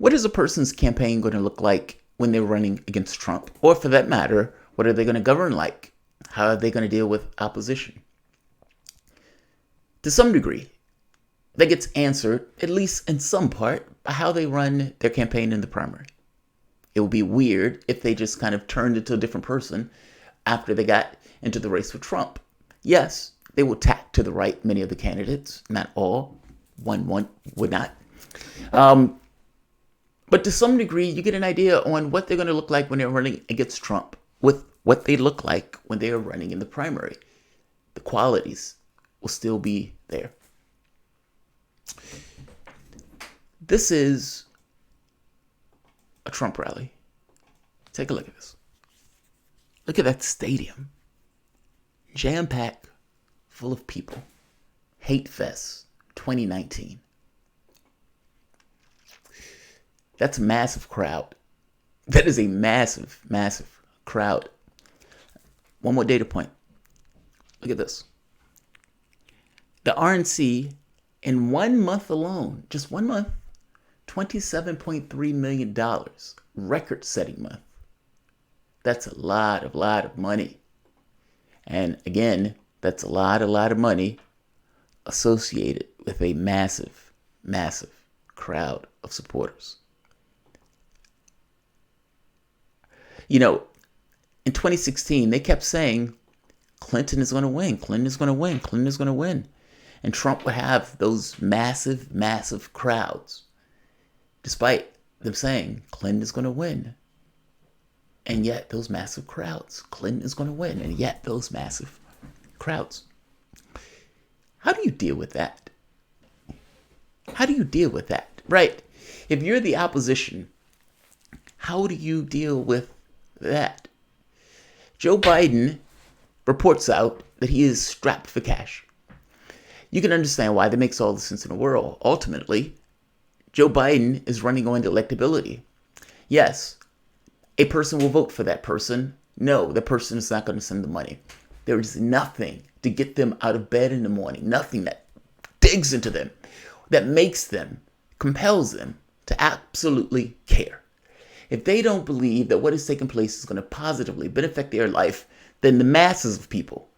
What is a person's campaign going to look like when they're running against Trump? Or for that matter, what are they going to govern like? How are they going to deal with opposition? To some degree, that gets answered, at least in some part, by how they run their campaign in the primary. It would be weird if they just kind of turned into a different person after they got into the race with Trump. Yes, they will tack to the right, many of the candidates, not all. One would not. But to some degree, you get an idea on what they're going to look like when they're running against Trump, with what they look like when they are running in the primary. The qualities will still be there. This is a Trump rally. Take a look at this. Look at that stadium. Jam-packed, full of people. Hate Fest 2019. That's a massive crowd. That is a massive, massive crowd. One more data point. Look at this. The RNC, in 1 month alone, just 1 month, $27.3 million. Record-setting month. That's a lot of money. And again, that's a lot of money associated with a massive, massive crowd of supporters. You know, in 2016, they kept saying, Clinton is going to win, Clinton is going to win, Clinton is going to win. And Trump would have those massive, massive crowds, despite them saying Clinton is going to win. And yet those massive crowds, Clinton is going to win, and yet those massive crowds. How do you deal with that? How do you deal with that? Right. If you're the opposition, how do you deal with that? Joe Biden reports out that he is strapped for cash. You can understand why that makes all the sense in the world. Ultimately, Joe Biden is running on electability. Yes, a person will vote for that person. No, the person is not going to send the money. There is nothing to get them out of bed in the morning. Nothing that digs into them, that makes them, compels them to absolutely care. If they don't believe that what is taking place is going to positively benefit their life, then the masses of people,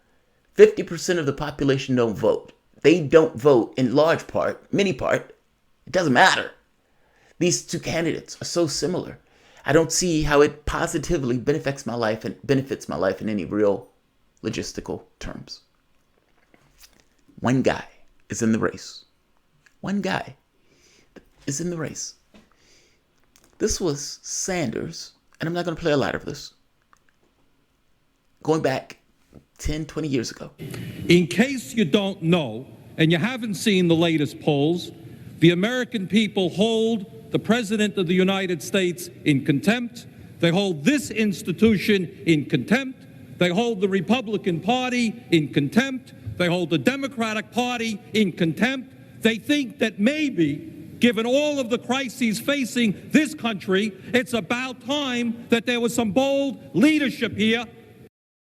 50% of the population don't vote. They don't vote in large part, many part. It doesn't matter. These two candidates are so similar. I don't see how it positively benefits my life in any real logistical terms. One guy is in the race. One guy is in the race. This was Sanders, and I'm not going to play a lot of this, going back 10, 20 years ago. In case you don't know, and you haven't seen the latest polls, the American people hold the President of the United States in contempt. They hold this institution in contempt. They hold the Republican Party in contempt. They hold the Democratic Party in contempt. They think that maybe, given all of the crises facing this country, it's about time that there was some bold leadership here.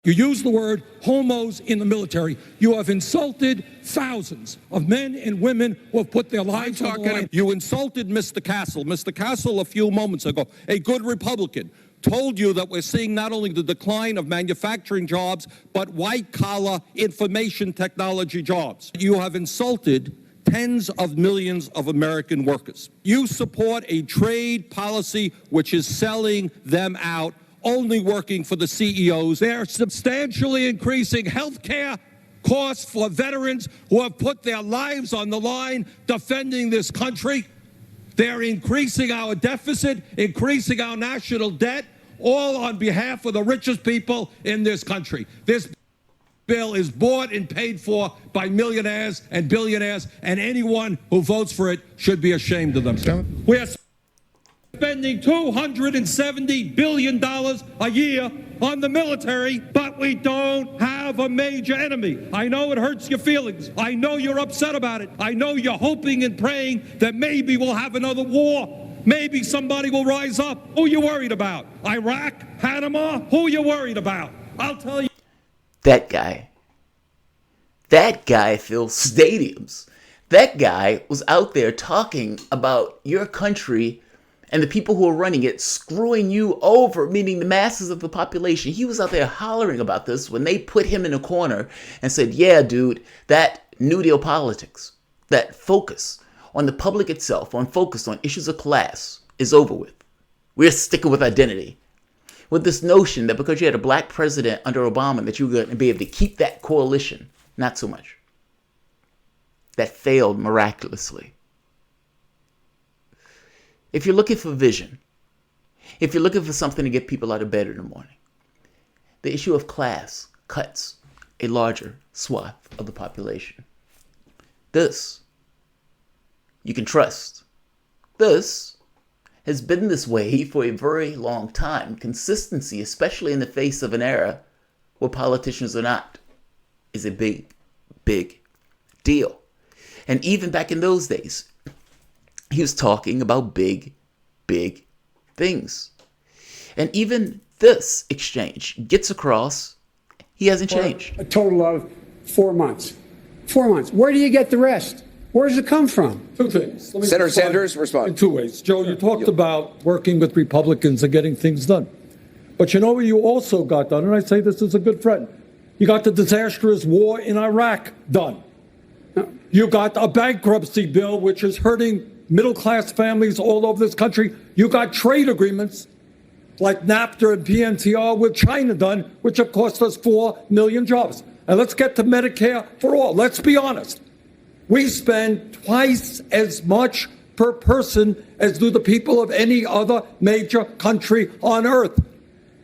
You use the word homos in the military. You have insulted thousands of men and women who have put their lives on the line. You insulted Mr. Castle. Mr. Castle, a few moments ago, a good Republican, told you that we're seeing not only the decline of manufacturing jobs, but white-collar information technology jobs. You have insulted tens of millions of American workers. You support a trade policy which is selling them out, only working for the CEOs. They're substantially increasing health care costs for veterans who have put their lives on the line defending this country. They're increasing our deficit, increasing our national debt, all on behalf of the richest people in this country. This bill is bought and paid for by millionaires and billionaires, and anyone who votes for it should be ashamed of themselves. We're spending $270 billion a year on the military, but we don't have a major enemy. I know it hurts your feelings. I know you're upset about it. I know you're hoping and praying that maybe we'll have another war. Maybe somebody will rise up. Who are you worried about? Iraq? Panama? Who are you worried about? I'll tell you. That guy fills stadiums. That guy was out there talking about your country and the people who are running it screwing you over, meaning the masses of the population. He was out there hollering about this when they put him in a corner and said, yeah, dude, that New Deal politics, that focus on the public itself, on focus on issues of class is over with. We're sticking with identity. With this notion that because you had a black president under Obama that you were going to be able to keep that coalition. Not so much. That failed miraculously. If you're looking for vision, if you're looking for something to get people out of bed in the morning, the issue of class cuts a larger swath of the population. This you can trust. This has been this way for a very long time. Consistency, especially in the face of an era where politicians are not, is a big, big deal. And even back in those days, he was talking about big, big things. And even this exchange gets across, he hasn't changed. A total of 4 months. 4 months. Where do you get the rest? Where does it come from? Two things. Senator Sanders, respond. In 2 ways. Joe, you talked about working with Republicans and getting things done. But you know what you also got done, and I say this as a good friend. You got the disastrous war in Iraq done. You got a bankruptcy bill, which is hurting middle-class families all over this country. You got trade agreements like NAFTA and PNTR with China done, which have cost us 4 million jobs. And let's get to Medicare for all. Let's be honest. We spend twice as much per person as do the people of any other major country on earth.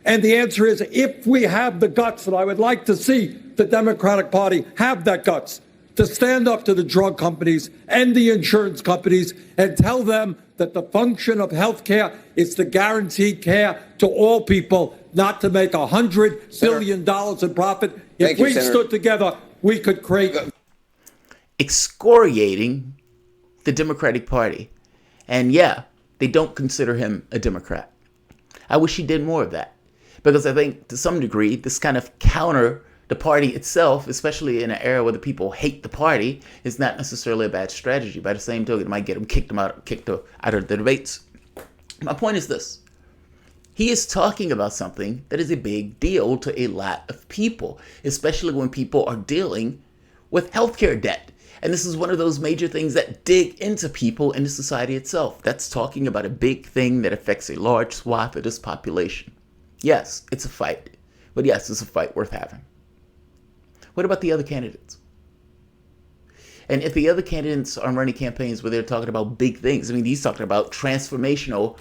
And the answer is, if we have the guts, and I would like to see the Democratic Party have that guts, to stand up to the drug companies and the insurance companies and tell them that the function of health care is to guarantee care to all people, not to make $100 billion in profit. If we stood together, we could create... Excoriating the Democratic Party. And yeah, they don't consider him a Democrat. I wish he did more of that. Because I think to some degree, this kind of counter the party itself, especially in an era where the people hate the party, is not necessarily a bad strategy. By the same token, it might get him kicked out of the debates. My point is this. He is talking about something that is a big deal to a lot of people, especially when people are dealing with healthcare debt. And this is one of those major things that dig into people in the society itself. That's talking about a big thing that affects a large swath of this population. Yes, it's a fight. But yes, it's a fight worth having. What about the other candidates? And if the other candidates are running campaigns where they're talking about big things, I mean, he's talking about transformational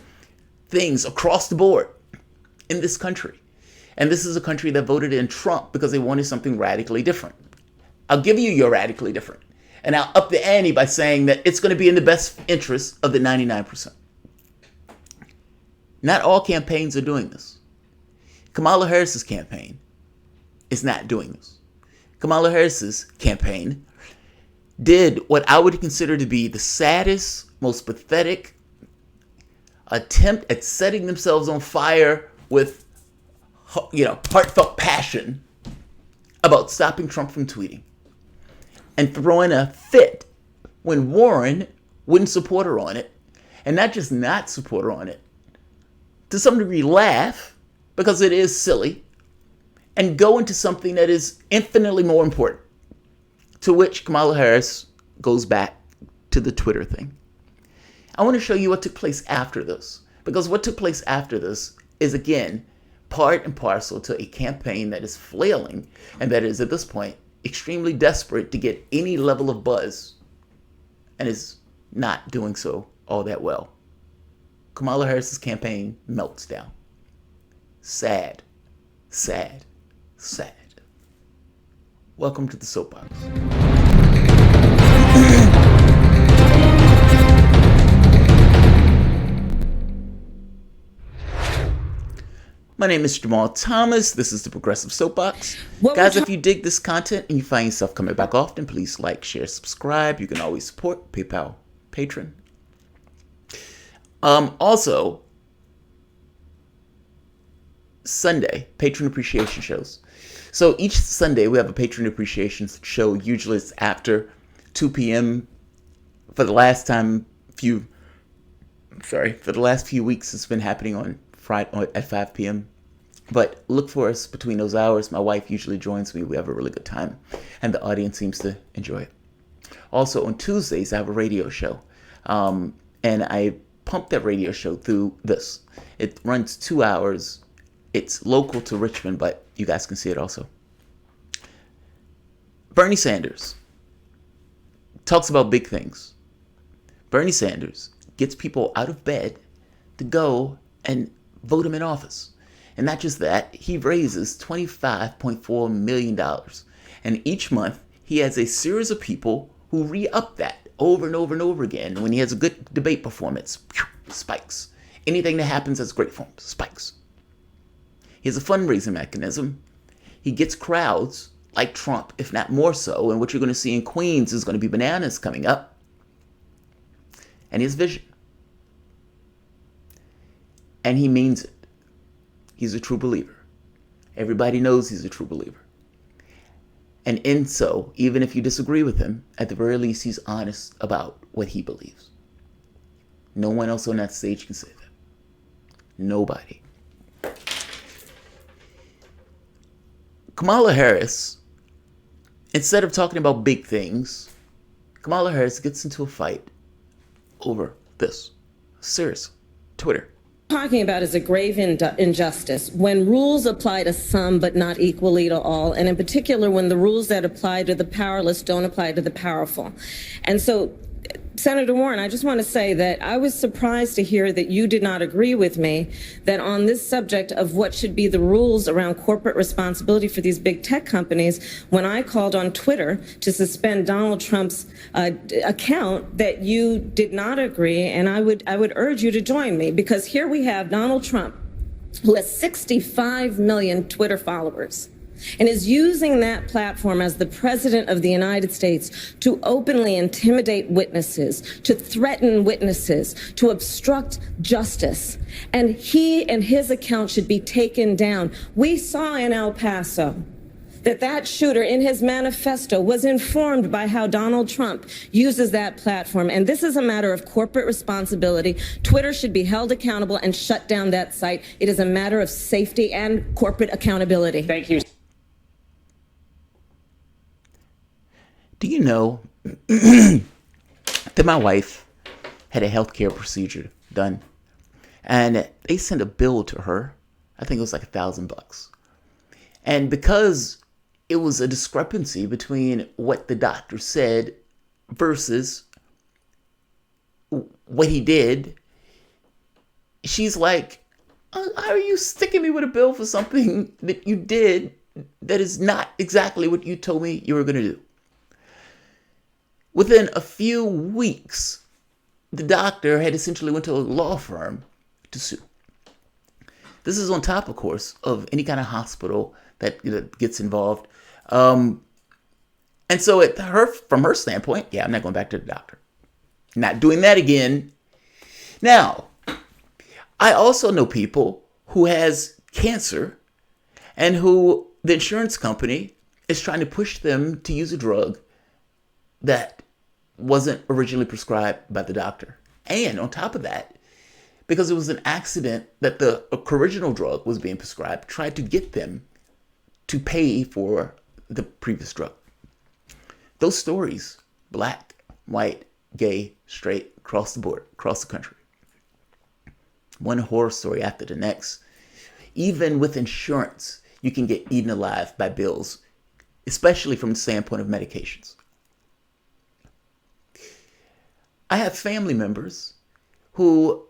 things across the board in this country. And this is a country that voted in Trump because they wanted something radically different. I'll give you your radically different. And I'll up the ante by saying that it's going to be in the best interest of the 99%. Not all campaigns are doing this. Kamala Harris's campaign is not doing this. Kamala Harris's campaign did what I would consider to be the saddest, most pathetic attempt at setting themselves on fire with, heartfelt passion about stopping Trump from tweeting and throwing a fit when Warren wouldn't support her on it, and not just not support her on it, to some degree laugh because it is silly, and go into something that is infinitely more important, to which Kamala Harris goes back to the Twitter thing. I want to show you what took place after this, because what took place after this is, again, part and parcel to a campaign that is flailing and that is, at this point, extremely desperate to get any level of buzz and is not doing so all that well. Kamala Harris's campaign melts down. Sad, sad, sad. Welcome to the Soapbox. My name is Jamarl Thomas. This is the Progressive Soapbox. Guys, if you dig this content and you find yourself coming back often, please like, share, subscribe. You can always support PayPal, Patreon. Also, Sunday, patron appreciation shows. So each Sunday we have a patron appreciation show. Usually it's after 2 p.m. For the last time, few sorry, for the last few weeks, it's been happening on Friday at 5 p.m. But look for us between those hours. My wife usually joins me. We have a really good time, and the audience seems to enjoy it. Also, on Tuesdays, I have a radio show, and I pump that radio show through this. It runs 2 hours. It's local to Richmond, but you guys can see it also. Bernie Sanders talks about big things. Bernie Sanders gets people out of bed to go and vote him in office. And not just that, he raises $25.4 million. And each month, he has a series of people who re-up that over and over and over again. And when he has a good debate performance, spikes. Anything that happens that's great for him, spikes. He has a fundraising mechanism. He gets crowds like Trump, if not more so. And what you're going to see in Queens is going to be bananas coming up. And his vision. And he means it. He's a true believer. Everybody knows he's a true believer. And in so, even if you disagree with him, at the very least, he's honest about what he believes. No one else on that stage can say that. Nobody. Kamala Harris, instead of talking about big things, Kamala Harris gets into a fight over this. Serious. Twitter. Talking about is a grave injustice when rules apply to some but not equally to all, and in particular when the rules that apply to the powerless don't apply to the powerful. And so, Senator Warren, I just want to say that I was surprised to hear that you did not agree with me that on this subject of what should be the rules around corporate responsibility for these big tech companies, when I called on Twitter to suspend Donald Trump's account, that you did not agree, and I would urge you to join me, because here we have Donald Trump, who has 65 million Twitter followers, and is using that platform as the president of the United States to openly intimidate witnesses, to threaten witnesses, to obstruct justice. And he and his account should be taken down. We saw in El Paso that shooter in his manifesto was informed by how Donald Trump uses that platform. And this is a matter of corporate responsibility. Twitter should be held accountable and shut down that site. It is a matter of safety and corporate accountability. Thank you. Do you know that my wife had a healthcare procedure done, and they sent a bill to her? I think it was like $1,000. And because it was a discrepancy between what the doctor said versus what he did, she's like, how are you sticking me with a bill for something that you did that is not exactly what you told me you were going to do? Within a few weeks, the doctor had essentially went to a law firm to sue. This is on top, of course, of any kind of hospital that gets involved. And so from her standpoint, yeah, I'm not going back to the doctor. Not doing that again. Now, I also know people who has cancer and who the insurance company is trying to push them to use a drug that wasn't originally prescribed by the doctor. And on top of that, because it was an accident that the original drug was being prescribed, tried to get them to pay for the previous drug. Those stories, black, white, gay, straight, across the board, across the country. One horror story after the next. Even with insurance, you can get eaten alive by bills, especially from the standpoint of medications. I have family members who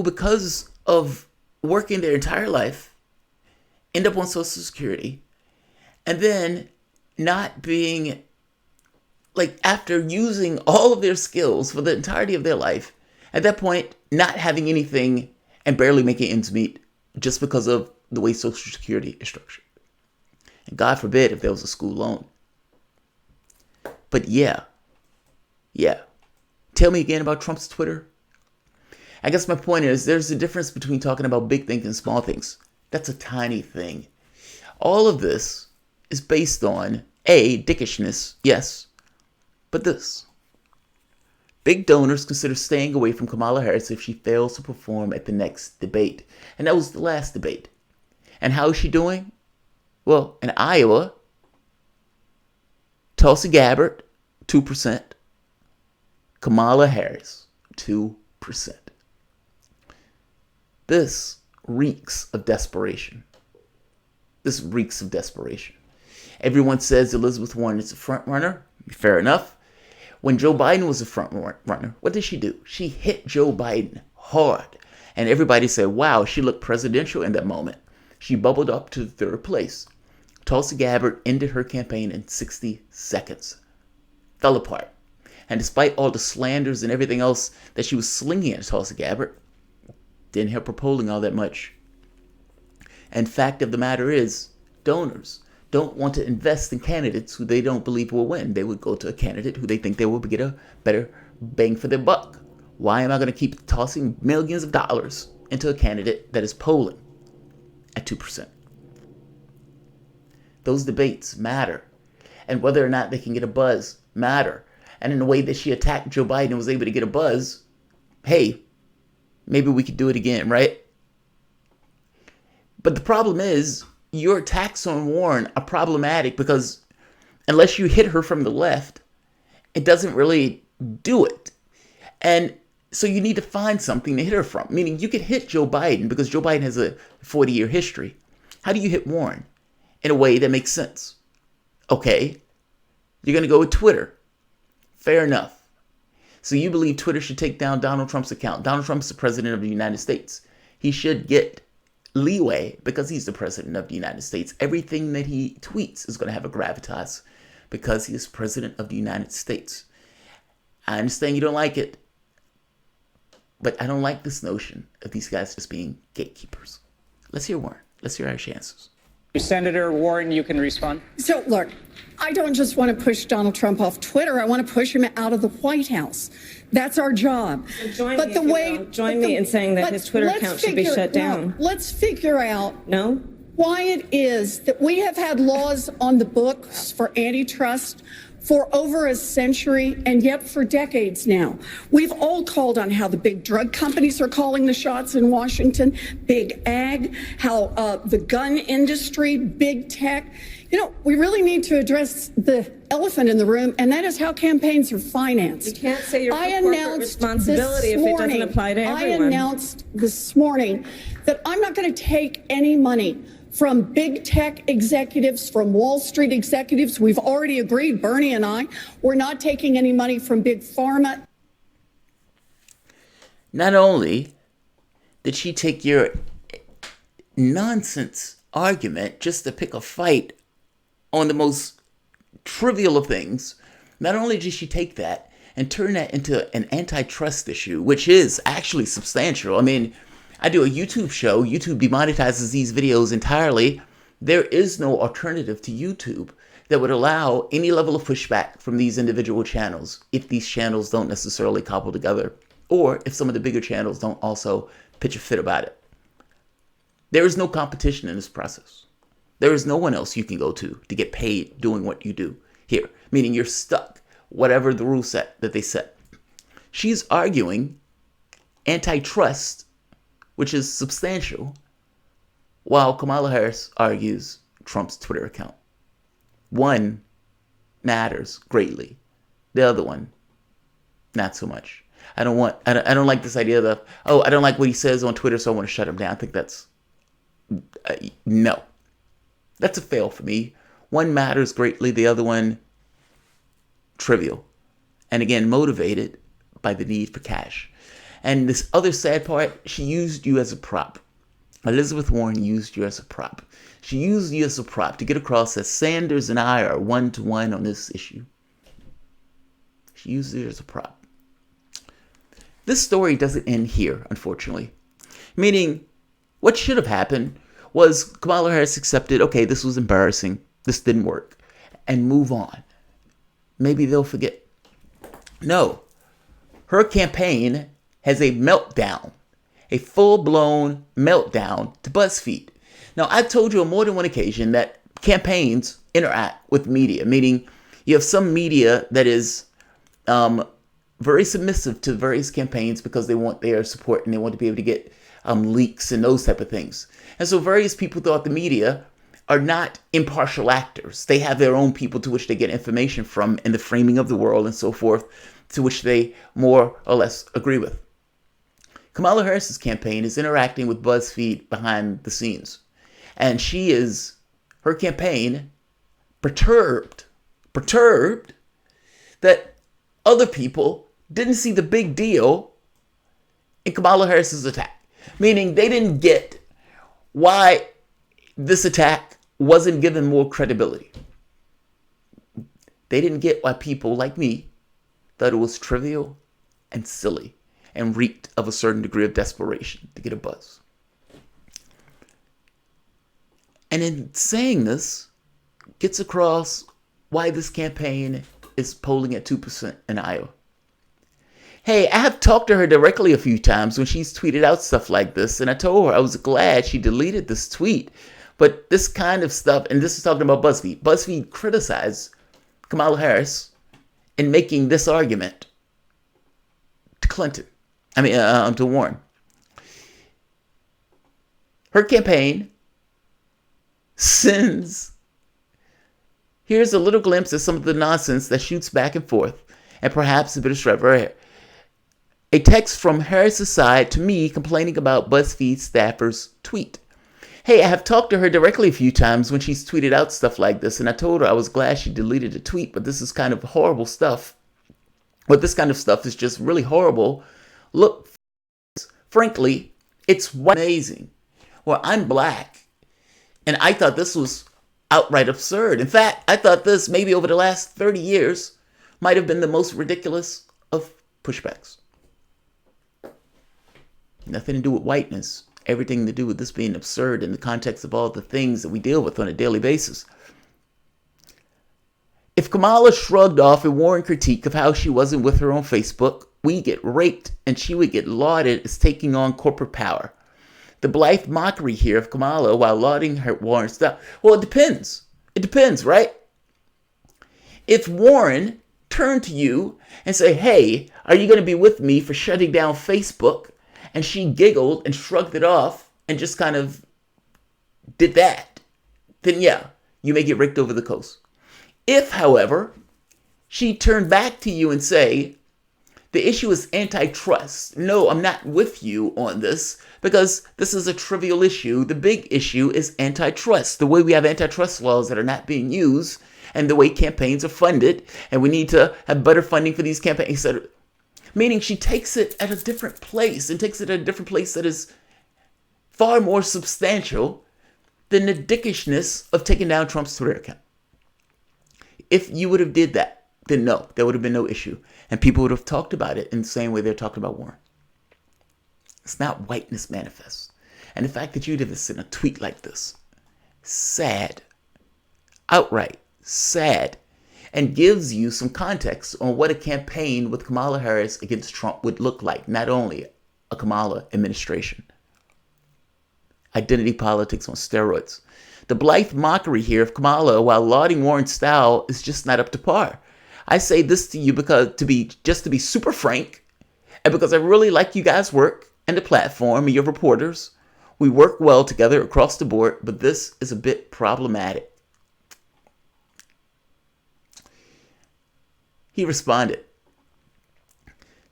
because of working their entire life, end up on Social Security, and then not being, after using all of their skills for the entirety of their life, at that point, not having anything and barely making ends meet just because of the way Social Security is structured. And God forbid if there was a school loan. But yeah. Tell me again about Trump's Twitter. I guess my point is there's a difference between talking about big things and small things. That's a tiny thing. All of this is based on, A, dickishness, yes, but this. Big donors consider staying away from Kamala Harris if she fails to perform at the next debate. And that was the last debate. And how is she doing? Well, in Iowa, Tulsi Gabbard, 2%. Kamala Harris, 2%. This reeks of desperation. This reeks of desperation. Everyone says Elizabeth Warren is a front runner. Fair enough. When Joe Biden was a front runner, what did she do? She hit Joe Biden hard. And everybody said, wow, she looked presidential in that moment. She bubbled up to third place. Tulsi Gabbard ended her campaign in 60 seconds. Fell apart. And despite all the slanders and everything else that she was slinging at Tulsi Gabbard, didn't help her polling all that much. And fact of the matter is, donors don't want to invest in candidates who they don't believe will win. They would go to a candidate who they think they will get a better bang for their buck. Why am I going to keep tossing millions of dollars into a candidate that is polling at 2%? Those debates matter. And whether or not they can get a buzz matter. And in the way that she attacked Joe Biden and was able to get a buzz, hey, maybe we could do it again, right? But the problem is, your attacks on Warren are problematic because unless you hit her from the left, it doesn't really do it. And so you need to find something to hit her from. Meaning you could hit Joe Biden because Joe Biden has a 40-year history. How do you hit Warren in a way that makes sense? Okay, you're going to go with Twitter. Fair enough. So you believe Twitter should take down Donald Trump's account. Donald Trump's the president of the United States. He should get leeway because he's the president of the United States. Everything that he tweets is going to have a gravitas because he is president of the United States. I understand you don't like it, but I don't like this notion of these guys just being gatekeepers. Let's hear Warren. Let's hear our chances. Senator Warren, you can respond. So, look, I don't just want to push Donald Trump off Twitter. I want to push him out of the White House. That's our job. Join me in saying that his Twitter account should be shut down. Let's figure out No? why it is that we have had laws on the books for antitrust for over a century, and yet for decades now. We've all called on how the big drug companies are calling the shots in Washington, big ag, how the gun industry, big tech. You know, we really need to address the elephant in the room, and that is how campaigns are financed. You can't say your corporate responsibility if it doesn't apply to everyone. I announced this morning that I'm not going to take any money from big tech executives, from Wall Street executives. We've already agreed, Bernie and I, we're not taking any money from big pharma. Not only did she take your nonsense argument just to pick a fight on the most trivial of things, not only did she take that and turn that into an antitrust issue, which is actually substantial. I mean, I do a YouTube show. YouTube demonetizes these videos entirely. There is no alternative to YouTube that would allow any level of pushback from these individual channels if these channels don't necessarily cobble together, or if some of the bigger channels don't also pitch a fit about it. There is no competition in this process. There is no one else you can go to get paid doing what you do here, meaning you're stuck, whatever the rule set that they set. She's arguing antitrust, which is substantial, while Kamala Harris argues Trump's Twitter account. One matters greatly. The other one, not so much. I don't like this idea of, I don't like what he says on Twitter, so I want to shut him down. I think that's, no. That's a fail for me. One matters greatly, the other one, trivial. And again, motivated by the need for cash. And this other sad part, she used you as a prop. Elizabeth Warren used you as a prop. She used you as a prop to get across that Sanders and I are 1-to-1 on this issue. She used you as a prop. This story doesn't end here, unfortunately. Meaning, what should have happened was Kamala Harris accepted, okay, this was embarrassing, this didn't work, and move on. Maybe they'll forget. No. Her campaign has a meltdown, a full-blown meltdown to Buzzfeed. Now, I've told you on more than one occasion that campaigns interact with media, meaning you have some media that is very submissive to various campaigns because they want their support and they want to be able to get leaks and those type of things. And so various people throughout the media are not impartial actors. They have their own people to which they get information from in the framing of the world and so forth, to which they more or less agree with. Kamala Harris's campaign is interacting with Buzzfeed behind the scenes. And her campaign, perturbed that other people didn't see the big deal in Kamala Harris's attack. Meaning they didn't get why this attack wasn't given more credibility. They didn't get why people like me thought it was trivial and silly and reeked of a certain degree of desperation to get a buzz. And in saying this, gets across why this campaign is polling at 2% in Iowa. Hey, I have talked to her directly a few times when she's tweeted out stuff like this, and I told her I was glad she deleted this tweet. But this kind of stuff, and this is talking about BuzzFeed. BuzzFeed criticized Kamala Harris in making this argument to Warren. Her campaign sends, here's a little glimpse of some of the nonsense that shoots back and forth, and perhaps a bit of Trevor. A text from Harris's side to me complaining about BuzzFeed staffer's tweet. Hey, I have talked to her directly a few times when she's tweeted out stuff like this, and I told her I was glad she deleted the tweet, but this is kind of horrible stuff. But this kind of stuff is just really horrible. Look, frankly, it's amazing. Well, I'm black, and I thought this was outright absurd. In fact, I thought this, maybe over the last 30 years, might have been the most ridiculous of pushbacks. Nothing to do with whiteness. Everything to do with this being absurd in the context of all the things that we deal with on a daily basis. If Kamala shrugged off a Warren critique of how she wasn't with her on Facebook, we get raped and she would get lauded as taking on corporate power. The blithe mockery here of Kamala while lauding her Warren stuff. Well, it depends. It depends, right? If Warren turned to you and say, hey, are you going to be with me for shutting down Facebook? And she giggled and shrugged it off and just kind of did that, then yeah, you may get raked over the coals. If, however, she turned back to you and say, the issue is antitrust. No, I'm not with you on this because this is a trivial issue. The big issue is antitrust. The way we have antitrust laws that are not being used and the way campaigns are funded, and we need to have better funding for these campaigns, etc. Meaning she takes it at a different place and takes it at a different place that is far more substantial than the dickishness of taking down Trump's Twitter account. If you would have did that, then no, there would have been no issue. And people would have talked about it in the same way they're talking about Warren. It's not whiteness manifest. And the fact that you did this in a tweet like this, sad, outright sad, and gives you some context on what a campaign with Kamala Harris against Trump would look like. Not only a Kamala administration. Identity politics on steroids. The blithe mockery here of Kamala while lauding Warren's style is just not up to par. I say this to you because to be super frank, and because I really like you guys' work and the platform and your reporters. We work well together across the board, but this is a bit problematic. He responded,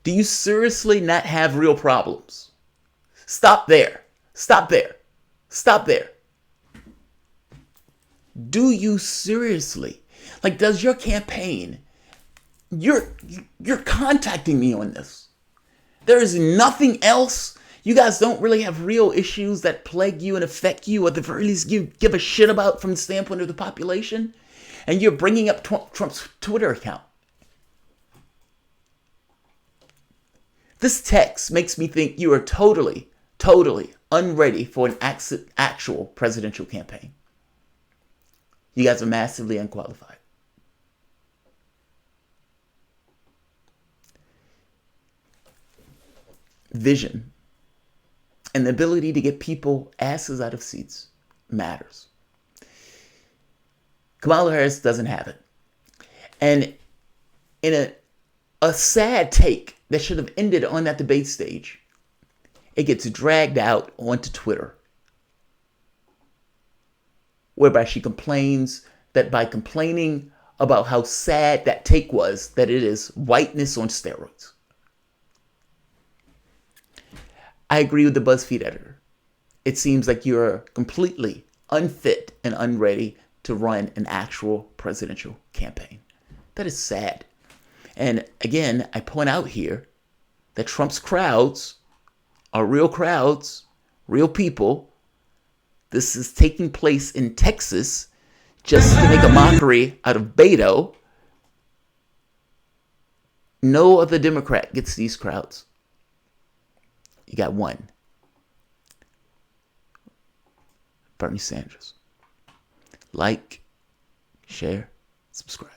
do you seriously not have real problems? Stop there. Stop there. Stop there. Do you seriously? Like, does your campaign, you're contacting me on this. There is nothing else. You guys don't really have real issues that plague you and affect you, or at the very least give a shit about from the standpoint of the population. And you're bringing up Trump's Twitter account. This text makes me think you are totally unready for an actual presidential campaign. You guys are massively unqualified. Vision and the ability to get people asses out of seats matters. Kamala Harris doesn't have it. And in a sad take that should have ended on that debate stage, it gets dragged out onto Twitter, whereby she complains that by complaining about how sad that take was, that it is whiteness on steroids. I agree with the Buzzfeed editor. It seems like you're completely unfit and unready to run an actual presidential campaign. That is sad. And again, I point out here that Trump's crowds are real crowds, real people. This is taking place in Texas just to make a mockery out of Beto. No other Democrat gets these crowds. You got one. Bernie Sanders. Like, share, subscribe.